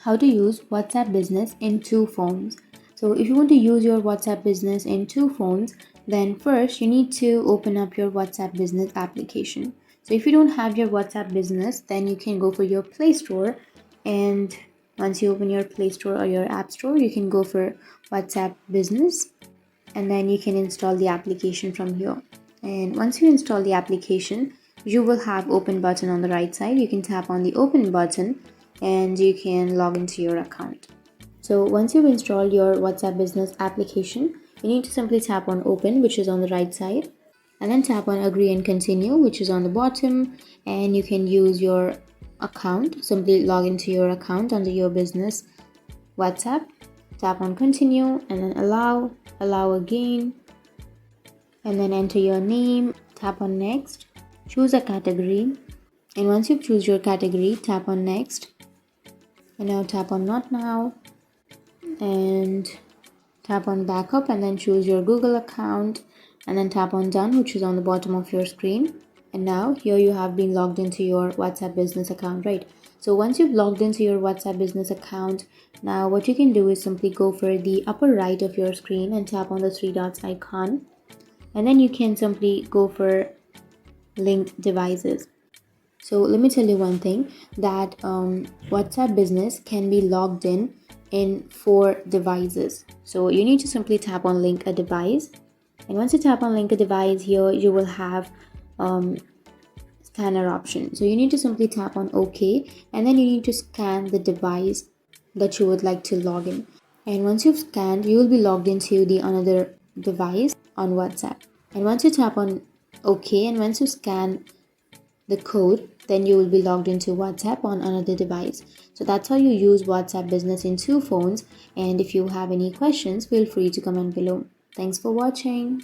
how to use WhatsApp Business in two phones. So if you want to use your WhatsApp Business in two phones, then first you need to open up your WhatsApp Business application. So if you don't have your WhatsApp Business, then you can go for your Play Store, and once you open your Play Store or your App Store, you can go for WhatsApp Business, and then you can install the application from here. And once you install the application, you will have open button on the right side. You can tap on the open button and you can log into your account. So once you've installed your WhatsApp Business application, you need to simply tap on open, which is on the right side, and then tap on agree and continue, which is on the bottom, and you can use your account. Simply log into your account under your business WhatsApp, tap on continue, and then allow again, and then enter your name, tap on next, choose a category, and once you choose your category, tap on next, and now tap on not now, and tap on backup, and then choose your Google account, and then tap on done, which is on the bottom of your screen. And now here you have been logged into your WhatsApp Business account, right? So once you've logged into your WhatsApp Business account, now what you can do is simply go for the upper right of your screen and tap on the three dots icon, and then you can simply go for linked devices. So let me tell you one thing, that WhatsApp Business can be logged in 4 devices. So you need to simply tap on link a device, and once you tap on link a device, here you will have scanner option. So you need to simply tap on OK, and then you need to scan the device that you would like to log in. And once you've scanned, you will be logged into the another device on WhatsApp. And once you tap on OK, and once you scan the code, then you will be logged into WhatsApp on another device. So that's how you use WhatsApp Business in two phones. And if you have any questions, feel free to comment below. Thanks for watching.